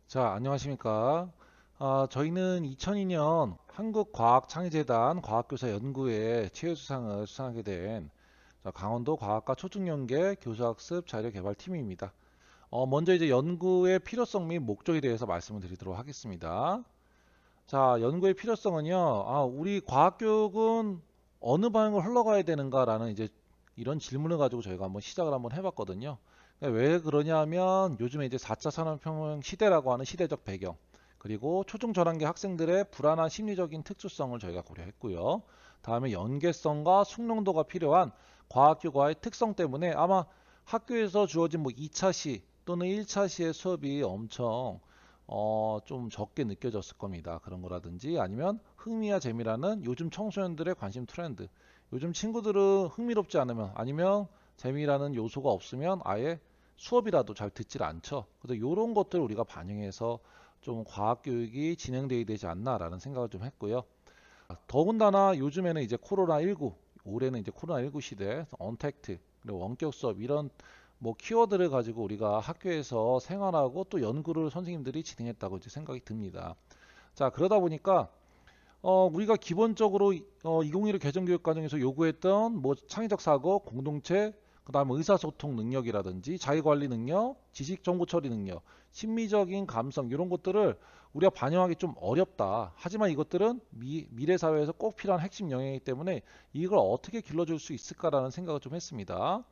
자, 안녕하십니까. 저희는 2002년 한국과학창의재단 과학교사 연구회 최우수상을 수상하게 된 강원도 과학과 초중연계 교수학습 자료개발팀입니다. 먼저 이제 연구의 필요성 및 목적에 대해서 말씀을 드리도록 하겠습니다. 자, 연구의 필요성은요, 우리 과학교육은 어느 방향으로 흘러가야 되는가라는 이제 이런 질문을 가지고 저희가 한번 시작을 한번 해봤거든요. 왜 그러냐 하면 요즘에 이제 4차 산업혁명 시대라고 하는 시대적 배경, 그리고 초중 저단계 학생들의 불안한 심리적인 특수성을 저희가 고려했고요. 다음에 연계성과 숙련도가 필요한 과학교과의 특성 때문에 아마 학교에서 주어진 뭐 2차 시 또는 1차 시의 수업이 엄청 좀 적게 느껴졌을 겁니다. 그런 거라든지 아니면 흥미와 재미라는 요즘 청소년들의 관심 트렌드. 요즘 친구들은 흥미롭지 않으면 아니면 재미라는 요소가 없으면 아예 수업이라도 잘 듣질 않죠. 그래서 이런 것들 우리가 반영해서 좀 과학 교육이 진행돼야 되지 않나라는 생각을 좀 했고요. 더군다나 요즘에는 이제 코로나19, 올해는 이제 코로나19 시대, 언택트, 그리고 원격 수업 이런 뭐 키워드를 가지고 우리가 학교에서 생활하고 또 연구를 선생님들이 진행했다고 이제 생각이 듭니다. 자, 그러다 보니까 우리가 기본적으로 2015 개정교육과정에서 요구했던 뭐 창의적 사고, 공동체, 그다음에 의사소통 능력이라든지 자기관리 능력, 지식 정보 처리 능력, 심미적인 감성 이런 것들을 우리가 반영하기 좀 어렵다. 하지만 이것들은 미래 사회에서 꼭 필요한 핵심 영역이기 때문에 이걸 어떻게 길러줄 수 있을까라는 생각을 좀 했습니다.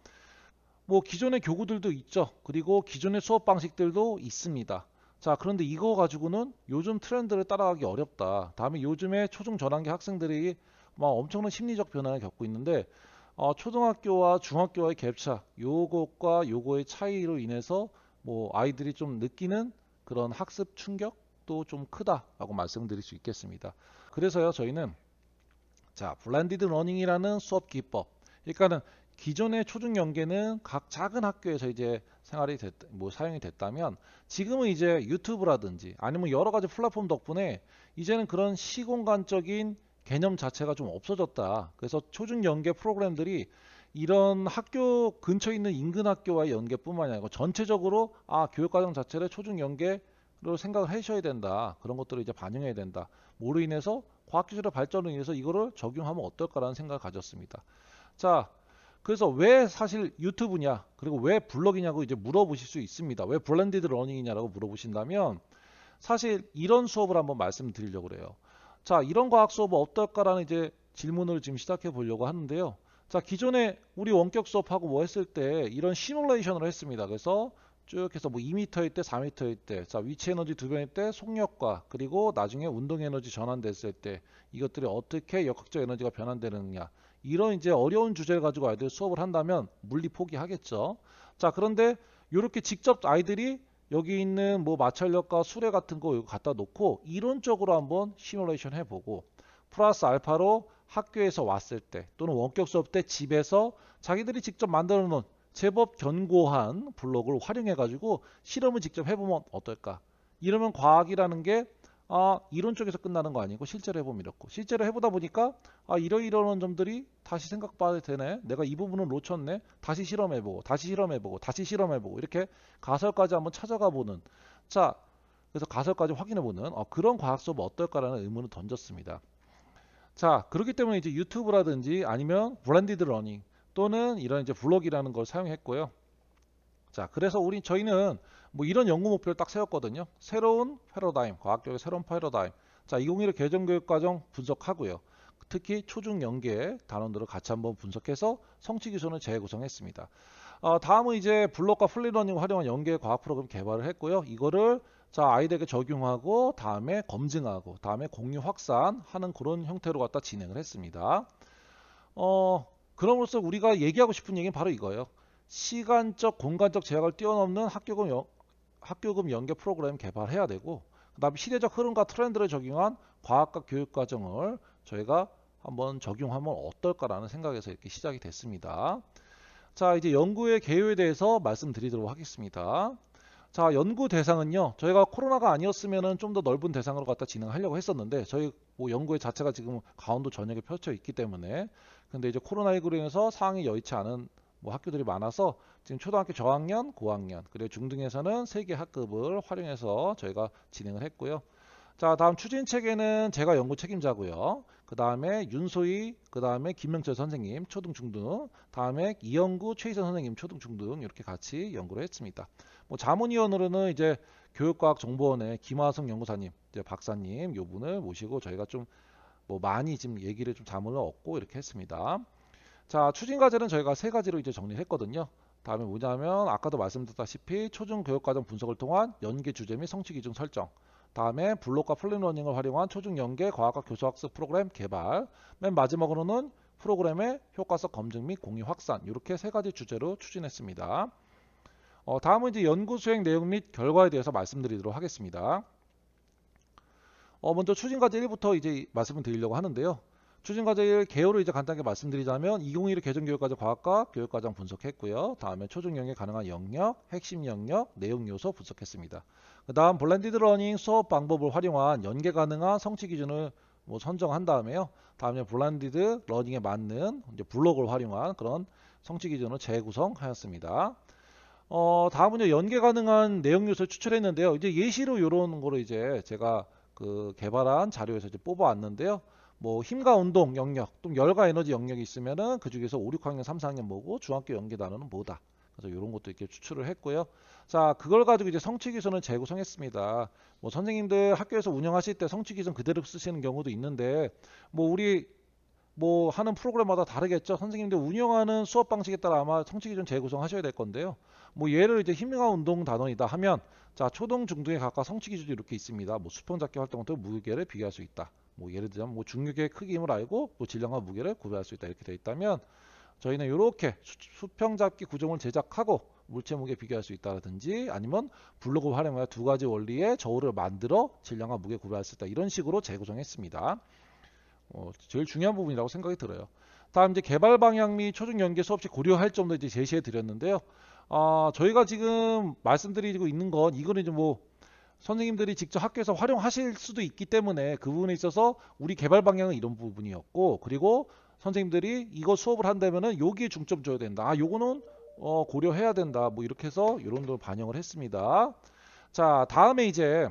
뭐 기존의 교구들도 있죠. 그리고 기존의 수업 방식들도 있습니다. 자, 그런데 이거 가지고는 요즘 트렌드를 따라가기 어렵다. 다음에 요즘에 초중 저단계 학생들이 막 엄청난 심리적 변화를 겪고 있는데 초등학교와 중학교의 갭차, 요것과 요거의 차이로 인해서 뭐 아이들이 좀 느끼는 그런 학습 충격도 좀 크다라고 말씀드릴 수 있겠습니다. 그래서요, 저희는 자, 블렌디드 러닝이라는 수업 기법. 그러니까는 기존의 초중 연계는 각 작은 학교에서 이제 뭐 사용이 됐다면 지금은 이제 유튜브라든지 아니면 여러 가지 플랫폼 덕분에 이제는 그런 시공간적인 개념 자체가 좀 없어졌다. 그래서 초중 연계 프로그램들이 이런 학교 근처에 있는 인근 학교와의 연계뿐만이 아니고 전체적으로 교육과정 자체를 초중 연계로 생각을 하셔야 된다. 그런 것들을 이제 반영해야 된다. 뭐로 인해서 과학기술의 발전으로 인해서 이거를 적용하면 어떨까라는 생각을 가졌습니다. 자, 그래서 왜 사실 유튜브냐, 그리고 왜 블럭이냐고 이제 물어보실 수 있습니다. 왜 블렌디드 러닝이냐라고 물어보신다면 사실 이런 수업을 한번 말씀드리려고 그래요. 자, 이런 과학 수업 어떨까라는 이제 질문을 지금 시작해 보려고 하는데요. 자, 기존에 우리 원격 수업하고 뭐 했을 때 이런 시뮬레이션을 했습니다. 그래서 쭉 해서 뭐 2m일 때, 4m일 때, 자, 위치 에너지 두 배일 때 속력과 그리고 나중에 운동 에너지 전환됐을 때 이것들이 어떻게 역학적 에너지가 변환되느냐 이런 이제 어려운 주제를 가지고 아이들 수업을 한다면 물리 포기하겠죠. 자, 그런데 이렇게 직접 아이들이 여기 있는 뭐 마찰력과 수레 같은 거 갖다 놓고 이론적으로 한번 시뮬레이션 해보고 플러스 알파로 학교에서 왔을 때 또는 원격 수업 때 집에서 자기들이 직접 만들어 놓은 제법 견고한 블록을 활용해 가지고 실험을 직접 해보면 어떨까? 이러면 과학이라는 게 이론 쪽에서 끝나는 거 아니고 실제로 해보면 이렇고 실제로 해보다 보니까 이러이러한 점들이 다시 생각봐도 되네. 내가 이 부분은 놓쳤네. 다시 실험해보고 다시 실험해보고 다시 실험해보고 이렇게 가설까지 한번 찾아가 보는 자, 그래서 가설까지 확인해보는 그런 과학 수업 어떨까라는 의문을 던졌습니다. 자, 그렇기 때문에 이제 유튜브라든지 아니면 블렌디드 러닝 또는 이런 이제 블록이라는 걸 사용했고요. 자, 그래서 저희는 뭐 이런 연구 목표를 딱 세웠거든요. 새로운 패러다임, 과학적인 새로운 패러다임. 자, 2015 개정교육과정 분석하고요. 특히 초중 연계 단원들을 같이 한번 분석해서 성취 기준을 재구성했습니다. 다음은 이제 블록과 플리러닝을 활용한 연계 과학 프로그램 개발을 했고요. 이거를 자, 아이들에게 적용하고 다음에 검증하고 다음에 공유 확산하는 그런 형태로 갖다 진행을 했습니다. 그럼으로써 우리가 얘기하고 싶은 얘기는 바로 이거예요. 시간적, 공간적 제약을 뛰어넘는 학교금 연계 프로그램 개발해야 되고, 그다음에 시대적 흐름과 트렌드를 적용한 과학과 교육 과정을 저희가 한번 적용하면 어떨까라는 생각에서 이렇게 시작이 됐습니다. 자, 이제 연구의 개요에 대해서 말씀드리도록 하겠습니다. 자, 연구 대상은요. 저희가 코로나가 아니었으면 좀 더 넓은 대상으로 갖다 진행하려고 했었는데 저희 뭐 연구의 자체가 지금 강원도 전역에 펼쳐 있기 때문에 근데 이제 코로나19로 인해서 상황이 여의치 않은 뭐 학교들이 많아서 지금 초등학교 저학년, 고학년, 그리고 중등에서는 3개 학급을 활용해서 저희가 진행을 했고요. 자, 다음 추진 체계는 제가 연구 책임자고요. 그 다음에 윤소희, 그 다음에 김명철 선생님, 초등, 중등, 다음에 이영구, 최희선 선생님, 초등, 중등 이렇게 같이 연구를 했습니다. 뭐 자문위원으로는 이제 교육과학정보원의 김화성 연구사님, 이제 박사님 요 분을 모시고 저희가 좀 뭐 많이 지금 얘기를 좀 자문을 얻고 이렇게 했습니다. 자, 추진 과제는 저희가 3가지로 이제 정리를 했거든요. 다음에 뭐냐면 아까도 말씀드렸다시피 초중 교육과정 분석을 통한 연계 주제 및 성취 기준 설정. 다음에 블록과 플립러닝을 활용한 초중 연계 과학과 교수학습 프로그램 개발. 맨 마지막으로는 프로그램의 효과성 검증 및 공유 확산. 이렇게 3가지 주제로 추진했습니다. 다음은 이제 연구 수행 내용 및 결과에 대해서 말씀드리도록 하겠습니다. 먼저 추진과제 1부터 이제 말씀을 드리려고 하는데요. 추진과제 1 개요를 이제 간단하게 말씀드리자면 2021 개정교육과정 과학과 교육과정 분석했고요. 다음에 초중영에 가능한 영역, 핵심 영역, 내용 요소 분석했습니다. 그 다음 블렌디드 러닝 수업 방법을 활용한 연계 가능한 성취 기준을 뭐 선정한 다음에요. 다음에 블렌디드 러닝에 맞는 이제 블록을 활용한 그런 성취 기준을 재구성하였습니다. 다음은 연계 가능한 내용 요소를 추출했는데요. 이제 예시로 이런 거로 이제 제가 그 개발한 자료에서 이제 뽑아왔는데요. 뭐 힘과 운동 영역, 또 열과 에너지 영역이 있으면은 그 중에서 5, 6학년, 3, 4학년 뭐고 중학교 연계 단어는 뭐다. 그래서 이런 것도 이렇게 추출을 했고요. 자, 그걸 가지고 이제 성취 기준을 재구성했습니다. 뭐 선생님들 학교에서 운영하실 때 성취 기준 그대로 쓰시는 경우도 있는데 뭐 우리 뭐 하는 프로그램마다 다르겠죠. 선생님들 운영하는 수업 방식에 따라 아마 성취 기준 재구성하셔야 될 건데요. 뭐 예를 이제 힘과 운동 단원이다 하면 자, 초등 중등에 각각 성취 기준이 이렇게 있습니다. 뭐 수평잡기 활동부터 무게를 비교할 수 있다. 뭐 예를 들면 뭐 중력의 크기 힘을 알고 뭐 질량과 무게를 구별할 수 있다. 이렇게 되어 있다면 저희는 이렇게 수평잡기 구조물 제작하고 물체 무게 비교할 수 있다든지 아니면 블록을 활용하여 2가지 원리의 저울을 만들어 질량과 무게 구별할 수 있다. 이런 식으로 재구성했습니다. 제일 중요한 부분이라고 생각이 들어요. 다음 이제 개발 방향 및 초중 연계 수업시 고려할 점도 이제 제시해 드렸는데요. 저희가 지금 말씀드리고 있는 건 이거는 이제 뭐 선생님들이 직접 학교에서 활용하실 수도 있기 때문에 그 부분에 있어서 우리 개발 방향은 이런 부분이었고 그리고 선생님들이 이거 수업을 한다면은 여기에 중점 줘야 된다. 요거는 고려해야 된다. 뭐 이렇게 해서 이런 걸 반영을 했습니다. 자, 다음에 이제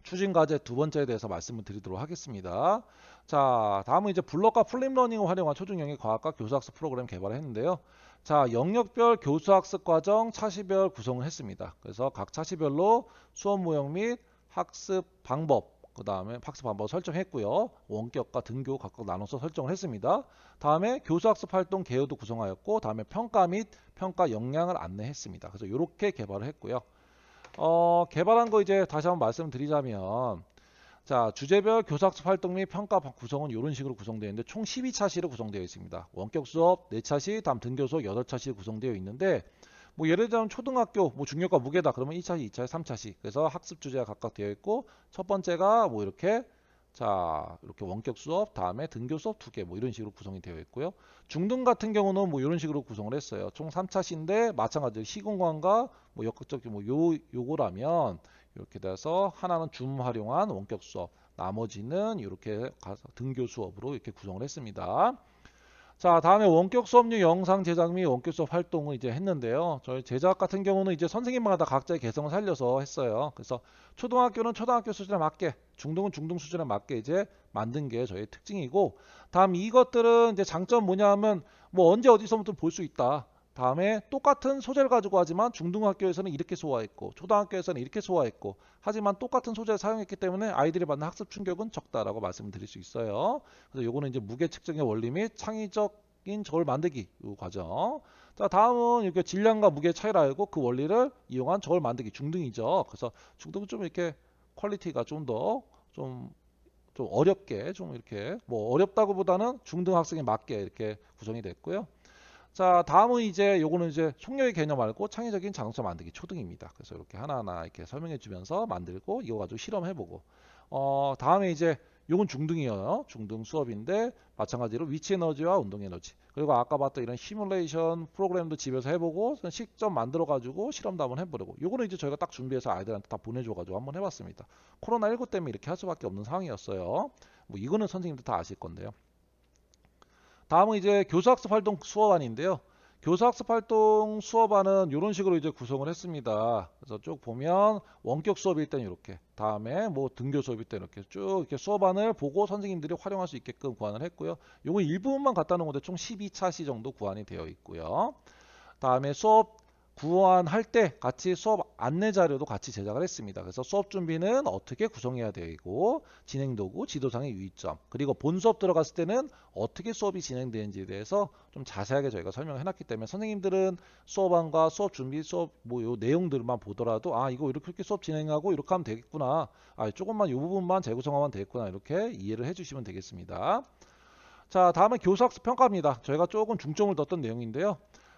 추진 과제 2번째에 대해서 말씀을 드리도록 하겠습니다. 자, 다음은 이제 블록과 플립러닝을 활용한 초중영의 과학과 교수학습 프로그램 개발을 했는데요. 자, 영역별 교수학습 과정 차시별 구성을 했습니다. 그래서 각 차시별로 수업 모형 및 학습 방법, 그 다음에 학습 방법 설정했고요. 원격과 등교 각각 나눠서 설정을 했습니다. 다음에 교수학습 활동 개요도 구성하였고, 다음에 평가 및 평가 역량을 안내했습니다. 그래서 이렇게 개발을 했고요. 개발한 거 이제 다시 한번 말씀드리자면 자, 주제별 교사학습 활동 및 평가 구성은 이런 식으로 구성되어 있는데 총 12차시로 구성되어 있습니다. 원격 수업 4차시, 다음 등교 수업 8차시로 구성되어 있는데 뭐 예를 들면 초등학교 뭐 중력과 무게다 그러면 1차시, 2차시, 3차시. 그래서 학습 주제가 각각 되어 있고 첫 번째가 뭐 이렇게 자, 이렇게 원격 수업, 다음에 등교 수업 2개 뭐 이런 식으로 구성이 되어 있고요. 중등 같은 경우는 뭐 이런 식으로 구성을 했어요. 총 3차시인데 마찬가지로 시공간과 뭐 역학적 뭐 요거라면 이렇게 돼서 하나는 줌 활용한 원격 수업, 나머지는 이렇게 등교 수업으로 이렇게 구성을 했습니다. 자, 다음에 원격 수업용 영상 제작 및 원격 수업 활동을 이제 했는데요. 저희 제작 같은 경우는 이제 선생님마다 각자의 개성을 살려서 했어요. 그래서 초등학교는 초등학교 수준에 맞게, 중등은 중등 수준에 맞게 이제 만든 게 저희 특징이고, 다음 이것들은 이제 장점 뭐냐 하면 뭐 언제 어디서부터 볼 수 있다. 다음에 똑같은 소재를 가지고 하지만 중등학교에서는 이렇게 소화했고 초등학교에서는 이렇게 소화했고 하지만 똑같은 소재를 사용했기 때문에 아이들이 받는 학습 충격은 적다라고 말씀드릴 수 있어요. 그래서 요거는 이제 무게 측정의 원리 및 창의적인 저울 만들기 요 과정. 자, 다음은 이렇게 질량과 무게 차이를 알고 그 원리를 이용한 저울 만들기 중등이죠. 그래서 중등은 좀 이렇게 퀄리티가 좀 더 좀 어렵게 좀 이렇게 뭐 어렵다고 보다는 중등 학생에 맞게 이렇게 구성이 됐고요. 자, 다음은 이제 요거는 이제 속력의 개념 말고 창의적인 자동차 만들기 초등입니다. 그래서 이렇게 하나하나 이렇게 설명해 주면서 만들고 이거 가지고 실험해 보고 다음에 이제 요건 중등이에요. 중등 수업인데 마찬가지로 위치 에너지와 운동 에너지 그리고 아까 봤던 이런 시뮬레이션 프로그램도 집에서 해보고 직접 만들어 가지고 실험도 한번 해보려고 요거는 이제 저희가 딱 준비해서 아이들한테 다 보내줘 가지고 한번 해봤습니다. 코로나19 때문에 이렇게 할 수밖에 없는 상황이었어요. 뭐 이거는 선생님들 다 아실 건데요. 다음은 이제 교수학습 활동 수업안인데요. 교사학습 활동 수업안은 이런 식으로 이제 구성을 했습니다. 그래서 쭉 보면 원격 수업일 때는 이렇게, 다음에 뭐 등교 수업일 때는 이렇게 쭉 이렇게 수업안을 보고 선생님들이 활용할 수 있게끔 구안을 했고요. 요건 일부분만 갖다 놓은 건데 총 12차시 정도 구안이 되어 있고요. 다음에 수업 구안할 때 같이 수업 안내 자료도 같이 제작을 했습니다. 그래서 수업 준비는 어떻게 구성해야 되고, 진행 도구, 지도상의 유의점, 그리고 본 수업 들어갔을 때는 어떻게 수업이 진행되는지에 대해서 좀 자세하게 저희가 설명을 해놨기 때문에 선생님들은 수업안과 수업 준비, 수업 뭐 요 내용들만 보더라도 아 이거 이렇게 수업 진행하고 이렇게 하면 되겠구나, 아 조금만 요 부분만 재구성하면 되겠구나, 이렇게 이해를 해주시면 되겠습니다. 자, 다음은 교사학습 평가입니다. 저희가 조금 중점을 뒀던 내용인데요.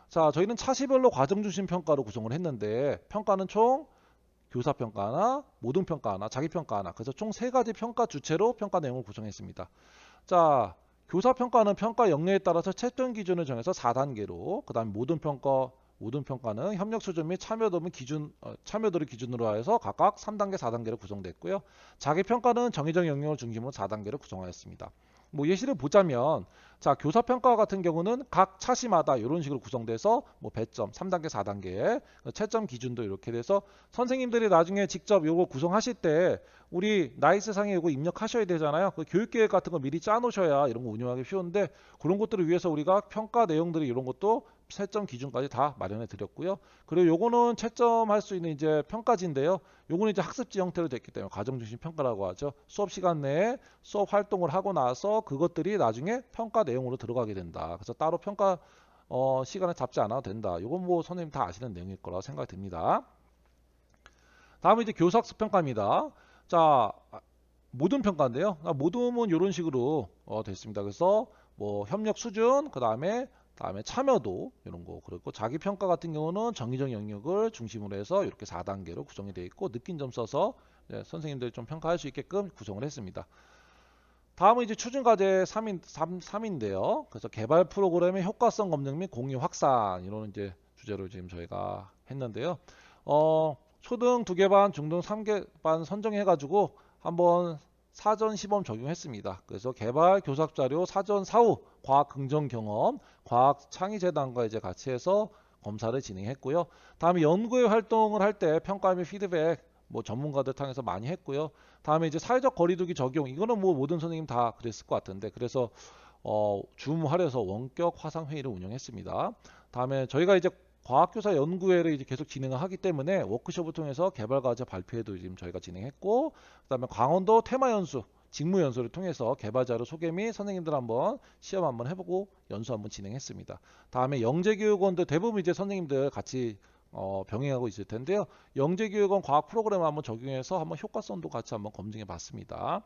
자, 저희는 차시별로 과정 중심 평가로 구성을 했는데, 평가는 총 교사 평가 하나, 모든 평가 하나, 자기 평가 하나, 그래서 총 세 가지 평가 주체로 평가 내용을 구성했습니다. 자, 교사 평가는 평가 역량에 따라서 채점 기준을 정해서 4단계로, 그다음에 모든 평가는 협력 수준 및 참여도를 기준으로 해서 각각 3단계, 4단계로 구성됐고요. 자기 평가는 정의적 영역을 중심으로 4단계로 구성하였습니다. 뭐 예시를 보자면, 자, 교사 평가 같은 경우는 각 차시마다 이런 식으로 구성돼서 뭐 배점 3단계, 4단계 채점 기준도 이렇게 돼서 선생님들이 나중에 직접 요거 구성하실 때 우리 나이스상에 요거 입력하셔야 되잖아요. 그 교육계획 같은 거 미리 짜 놓으셔야 이런 거 운영하기 쉬운데, 그런 것들을 위해서 우리가 평가 내용들이 이런 것도 채점 기준까지 다 마련해 드렸고요. 그리고 요거는 채점할 수 있는 이제 평가지인데요. 요거는 이제 학습지 형태로 됐기 때문에 과정 중심 평가라고 하죠. 수업 시간 내에 수업 활동을 하고 나서 그것들이 나중에 평가 내용으로 들어가게 된다. 그래서 따로 평가 시간을 잡지 않아도 된다. 요건 뭐 선생님 다 아시는 내용일 거라고 생각이 듭니다. 다음은 이제 교사학습 평가입니다. 자, 모든 평가인데요. 모둠은 이런 식으로 됐습니다. 그래서 뭐 협력 수준, 다음에 참여도 이런 거, 그리고 자기 평가 같은 경우는 정의적 영역을 중심으로 해서 이렇게 4단계로 구성이 되어 있고, 느낀 점 써서 선생님들이 좀 평가할 수 있게끔 구성을 했습니다. 다음은 이제 추진과제 3인데요. 그래서 개발 프로그램의 효과성 검증 및 공유 확산, 이런 이제 주제로 지금 저희가 했는데요. 초등 2개 반, 중등 3개 반 선정해가지고 한번 사전 시범 적용했습니다. 그래서 개발 교사 자료 사전 사후 과학 긍정 경험, 과학 창의 재단과 이제 같이 해서 검사를 진행했고요. 다음에 연구의 활동을 할 때 평가 및 피드백 뭐 전문가들 통해서 많이 했고요. 다음에 이제 사회적 거리두기 적용, 이거는 뭐 모든 선생님 다 그랬을 것 같은데, 그래서 줌할에서 원격 화상 회의를 운영했습니다. 다음에 저희가 이제 과학교사 연구회를 이제 계속 진행을 하기 때문에 워크숍을 통해서 개발 과제 발표회도 지금 저희가 진행했고, 그다음에 강원도 테마 연수, 직무 연수를 통해서 개발 자료 소개 및 선생님들 한번 시험 한번 해보고 연수 한번 진행했습니다. 다음에 영재교육원도 대부분 이제 선생님들 같이 병행하고 있을 텐데요. 영재교육원 과학 프로그램 한번 적용해서 한번 효과성도 같이 한번 검증해 봤습니다.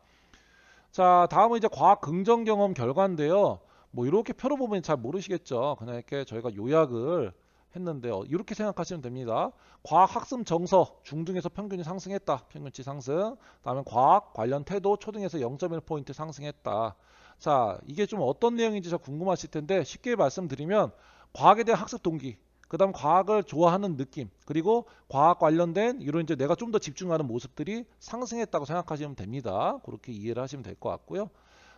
자, 다음은 이제 과학 긍정 경험 결과인데요. 뭐 이렇게 표로 보면 잘 모르시겠죠. 그냥 이렇게 저희가 요약을 했는데요. 이렇게 생각하시면 됩니다. 과학 학습 정서 중등에서 평균이 상승했다. 평균치 상승. 다음에 과학 관련 태도 초등에서 0.1포인트 상승했다. 자, 이게 좀 어떤 내용인지 잘 궁금하실 텐데, 쉽게 말씀드리면 과학에 대한 학습 동기, 그다음 과학을 좋아하는 느낌, 그리고 과학 관련된 이런 이제 내가 좀 더 집중하는 모습들이 상승했다고 생각하시면 됩니다. 그렇게 이해를 하시면 될 것 같고요.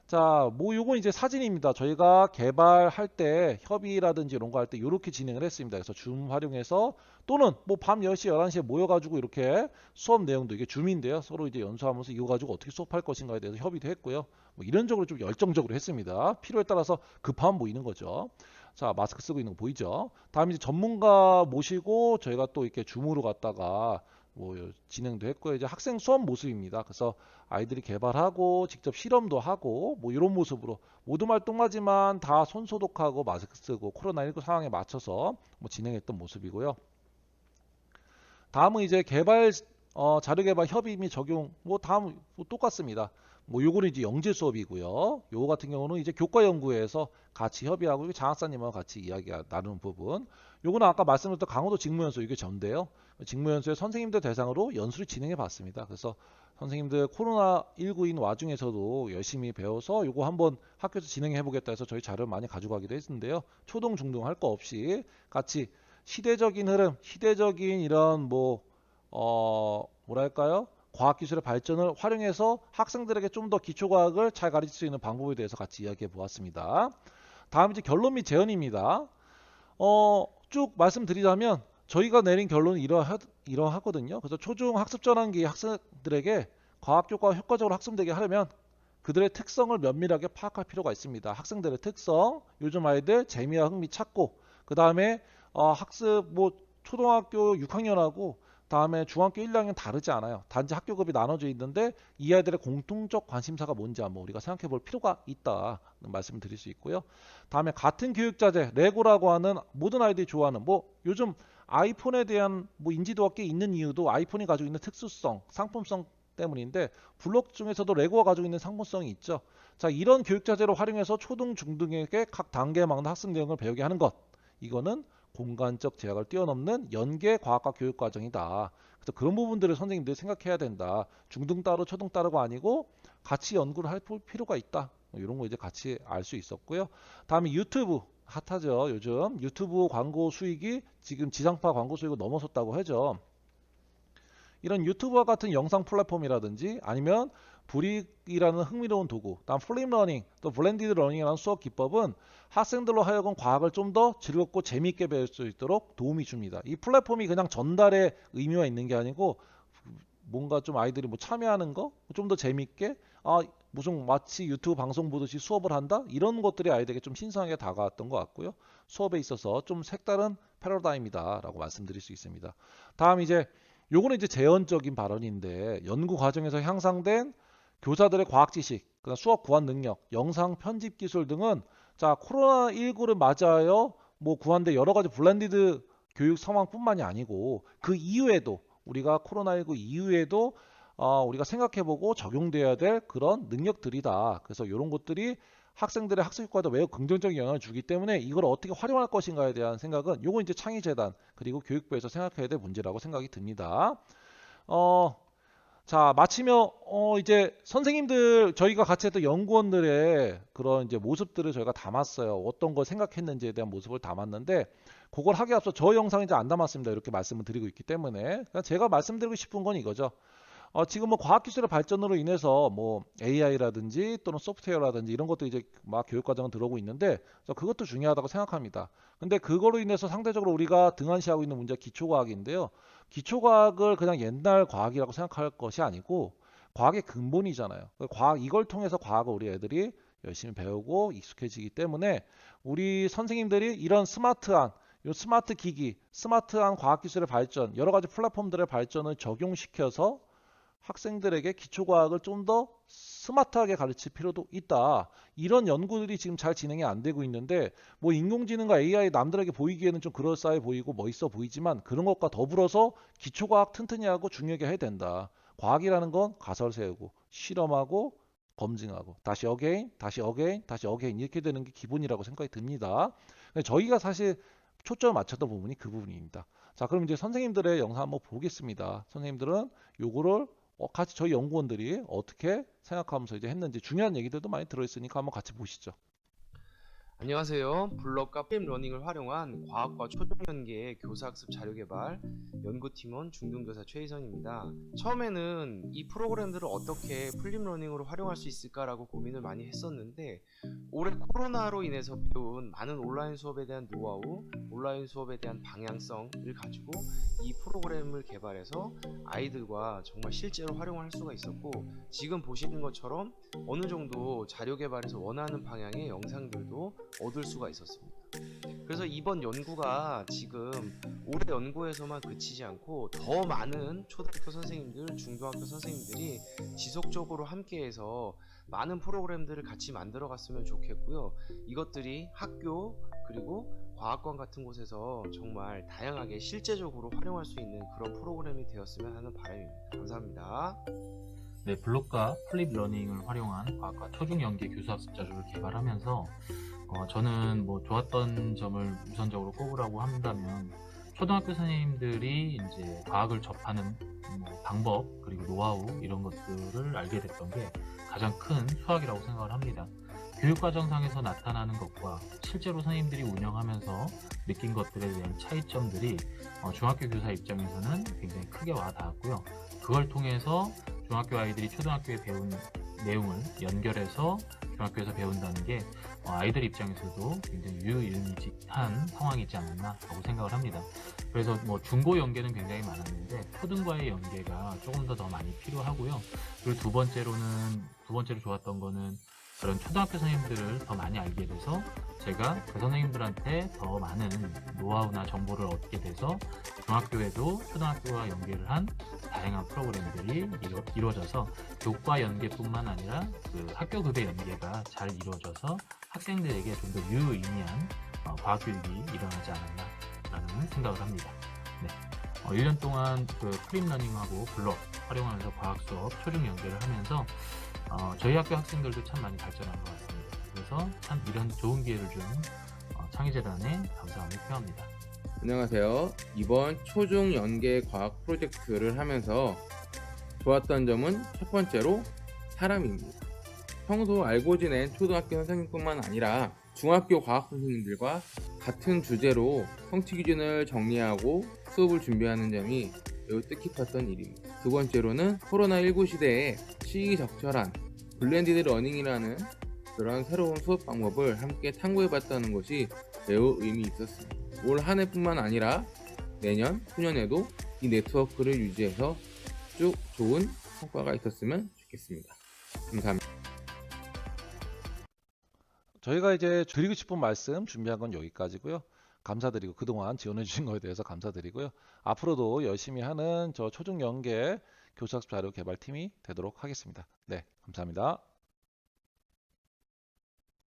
자, 뭐 요건 이제 사진입니다. 저희가 개발할 때 협의라든지 이런 거 할 때 이렇게 진행을 했습니다. 그래서 줌 활용해서, 또는 뭐 밤 10시, 11시에 모여가지고 이렇게 수업 내용도, 이게 줌인데요. 서로 이제 연수하면서 이거 가지고 어떻게 수업할 것인가에 대해서 협의도 했고요. 뭐 이런 쪽으로 좀 열정적으로 했습니다. 필요에 따라서 급하면 보이는 거죠. 자, 마스크 쓰고 있는 거 보이죠? 다음 이제 전문가 모시고 저희가 또 이렇게 줌으로 갔다가 뭐 진행도 했고요. 이제 학생 수업 모습입니다. 그래서 아이들이 개발하고 직접 실험도 하고 뭐 이런 모습으로 모두 활동하지만 다 손 소독하고 마스크 쓰고 코로나19 상황에 맞춰서 뭐 진행했던 모습이고요. 다음은 이제 자료 개발 협의 및 적용, 뭐 다음 뭐 똑같습니다. 뭐 요거는 이제 영재 수업이고요. 요거 같은 경우는 이제 교과 연구회에서 같이 협의하고 장학사님하고 같이 이야기 나누는 부분. 요거는 아까 말씀드렸던 강원도 직무연수, 이게 전데요. 직무연수에 선생님들 대상으로 연수를 진행해 봤습니다. 그래서 선생님들 코로나19인 와중에서도 열심히 배워서 요거 한번 학교에서 진행해 보겠다 해서 저희 자료를 많이 가져가기도 했는데요. 초등, 중등 할 거 없이 같이 시대적인 흐름, 시대적인 이런 뭐랄까요? 과학기술의 발전을 활용해서 학생들에게 좀 더 기초과학을 잘 가르칠 수 있는 방법에 대해서 같이 이야기해 보았습니다. 다음 이제 결론 및 제언입니다. 쭉 말씀드리자면 저희가 내린 결론은 이러하거든요. 그래서 초중 학습 전환기 학생들에게 과학교과가 효과적으로 학습되게 하려면 그들의 특성을 면밀하게 파악할 필요가 있습니다. 학생들의 특성, 요즘 아이들 재미와 흥미 찾고, 그 다음에 학습 뭐 초등학교 6학년하고 다음에 중학교 1, 2학년 다르지 않아요. 단지 학교급이 나눠져 있는데 이 아이들의 공통적 관심사가 뭔지 한번 우리가 생각해 볼 필요가 있다는 말씀을 드릴 수 있고요. 다음에 같은 교육자재, 레고라고 하는 모든 아이들이 좋아하는 뭐 요즘 아이폰에 대한 뭐 인지도가 꽤 있는 이유도 아이폰이 가지고 있는 특수성, 상품성 때문인데 블록 중에서도 레고가 가지고 있는 상품성이 있죠. 자, 이런 교육자재를 활용해서 초등, 중등에게 각 단계에 맞는 학습 내용을 배우게 하는 것. 이거는 공간적 제약을 뛰어넘는 연계 과학과 교육 과정이다. 그래서 그런 부분들을 선생님들이 생각해야 된다. 중등 따로 초등 따로가 아니고 같이 연구를 할 필요가 있다. 이런 거 이제 같이 알 수 있었고요. 다음에 유튜브 핫하죠. 요즘 유튜브 광고 수익이 지금 지상파 광고 수익을 넘어섰다고 하죠. 이런 유튜브와 같은 영상 플랫폼이라든지 아니면 브릭이라는 흥미로운 도구, 다음 플립 러닝, 또 블렌디드 러닝이라는 수업 기법은 학생들로 하여금 과학을 좀 더 즐겁고 재미있게 배울 수 있도록 도움이 줍니다. 이 플랫폼이 그냥 전달의 의미가 있는 게 아니고 뭔가 좀 아이들이 뭐 참여하는 거 좀 더 재미있게 무슨 마치 유튜브 방송 보듯이 수업을 한다 이런 것들이 아이들에게 좀 신선하게 다가왔던 것 같고요. 수업에 있어서 좀 색다른 패러다임이다라고 말씀드릴 수 있습니다. 다음 이제 요거는 이제 제언적인 발언인데 연구 과정에서 향상된 교사들의 과학 지식, 수업 구한 능력, 영상 편집 기술 등은 자 코로나19를 맞아요 뭐 구한데 여러 가지 블렌디드 교육 상황뿐만이 아니고 그 이후에도 우리가 코로나19 이후에도 우리가 생각해보고 적용돼야 될 그런 능력들이다. 그래서 이런 것들이 학생들의 학습 효과에도 매우 긍정적인 영향을 주기 때문에 이걸 어떻게 활용할 것인가에 대한 생각은 요거 이제 창의재단 그리고 교육부에서 생각해야 될 문제라고 생각이 듭니다. 어, 자, 마치며 이제 선생님들 저희가 같이 했던 연구원들의 그런 이제 모습들을 저희가 담았어요. 어떤 걸 생각했는지에 대한 모습을 담았는데 그걸 하기 앞서 저 영상 이제 안 담았습니다. 이렇게 말씀을 드리고 있기 때문에 제가 말씀드리고 싶은 건 이거죠. 지금 뭐 과학기술의 발전으로 인해서 뭐 AI라든지 또는 소프트웨어라든지 이런 것도 이제 막 교육과정은 들어오고 있는데 그것도 중요하다고 생각합니다. 근데 그거로 인해서 상대적으로 우리가 등한시하고 있는 문제가 기초과학인데요. 기초과학을 그냥 옛날 과학이라고 생각할 것이 아니고 과학의 근본이잖아요. 과학 이걸 통해서 과학을 우리 애들이 열심히 배우고 익숙해지기 때문에 우리 선생님들이 이런 스마트한 요 스마트 기기, 스마트한 과학기술의 발전, 여러 가지 플랫폼들의 발전을 적용시켜서 학생들에게 기초과학을 좀 더 스마트하게 가르칠 필요도 있다. 이런 연구들이 지금 잘 진행이 안 되고 있는데 뭐 인공지능과 AI 남들에게 보이기에는 좀 그럴싸해 보이고 멋있어 보이지만 그런 것과 더불어서 기초과학 튼튼히 하고 중요하게 해야 된다. 과학이라는 건 가설 세우고 실험하고 검증하고 다시 어게인, 다시 어게인, 다시 어게인 이렇게 되는 게 기본이라고 생각이 듭니다. 저희가 사실 초점을 맞췄던 부분이 그 부분입니다. 자, 그럼 이제 선생님들의 영상 한번 보겠습니다. 선생님들은 요거를 같이 저희 연구원들이 어떻게 생각하면서 이제 했는지 중요한 얘기들도 많이 들어있으니까 한번 같이 보시죠. 안녕하세요. 블럭과 플립러닝을 활용한 과학과 초중연계의 교사학습 자료개발 연구팀원 중등교사 최희선입니다. 처음에는 이 프로그램들을 어떻게 플립러닝으로 활용할 수 있을까라고 고민을 많이 했었는데 올해 코로나로 인해서 배운 많은 온라인 수업에 대한 노하우, 온라인 수업에 대한 방향성을 가지고 이 프로그램을 개발해서 아이들과 정말 실제로 활용할 수가 있었고 지금 보시는 것처럼 어느 정도 자료 개발에서 원하는 방향의 영상들도 얻을 수가 있었습니다. 그래서 이번 연구가 지금 올해 연구에서만 그치지 않고 더 많은 초등학교 선생님들, 중등학교 선생님들이 지속적으로 함께해서 많은 프로그램들을 같이 만들어 갔으면 좋겠고요. 이것들이 학교 그리고 과학관 같은 곳에서 정말 다양하게 실제적으로 활용할 수 있는 그런 프로그램이 되었으면 하는 바람입니다. 감사합니다. 네, 블록과 플립 러닝을 활용한 과학과 초중 연계 교수학습 자료를 개발하면서 저는 뭐 좋았던 점을 우선적으로 꼽으라고 한다면 초등학교 선생님들이 이제 과학을 접하는 뭐 방법 그리고 노하우 이런 것들을 알게 됐던 게 가장 큰 수확이라고 생각을 합니다. 교육과정상에서 나타나는 것과 실제로 선생님들이 운영하면서 느낀 것들에 대한 차이점들이 중학교 교사 입장에서는 굉장히 크게 와닿았고요. 그걸 통해서 중학교 아이들이 초등학교에 배운 내용을 연결해서 중학교에서 배운다는 게 아이들 입장에서도 굉장히 유의미직한 상황이지 않았나라고 생각을 합니다. 그래서 뭐 중고 연계는 굉장히 많았는데 초등과의 연계가 조금 더 많이 필요하고요. 그리고 두 번째로 좋았던 거는 그런 초등학교 선생님들을 더 많이 알게 돼서 제가 그 선생님들한테 더 많은 노하우나 정보를 얻게 돼서 중학교에도 초등학교와 연계를 한 다양한 프로그램들이 이루어져서 교과 연계뿐만 아니라 그 학교급의 연계가 잘 이루어져서 학생들에게 좀 더 유의미한 과학교육이 일어나지 않았나라는 생각을 합니다. 네. 1년 동안 그 프립러닝하고 블록 활용하면서 과학 수업 초중 연계를 하면서 저희 학교 학생들도 참 많이 발전한 것 같습니다. 그래서 참 이런 좋은 기회를 준 창의재단에 감사함을 표합니다. 안녕하세요. 이번 초중 연계 과학 프로젝트를 하면서 좋았던 점은 첫 번째로 사람입니다. 평소 알고 지낸 초등학교 선생님뿐만 아니라 중학교 과학 선생님들과 같은 주제로 성취 기준을 정리하고 수업을 준비하는 점이 매우 뜻깊었던 일입니다. 두 번째로는 코로나19 시대에 시기적절한 블렌디드 러닝이라는 그런 새로운 수업 방법을 함께 탐구해봤다는 것이 매우 의미 있었습니다. 올 한 해뿐만 아니라 내년, 후년에도 이 네트워크를 유지해서 쭉 좋은 성과가 있었으면 좋겠습니다. 감사합니다. 저희가 이제 드리고 싶은 말씀 준비한 건 여기까지고요. 감사드리고 그동안 지원해 주신 거에 대해서 감사드리고요. 앞으로도 열심히 하는 저 초중연계 교사학습 자료 개발팀이 되도록 하겠습니다. 네, 감사합니다.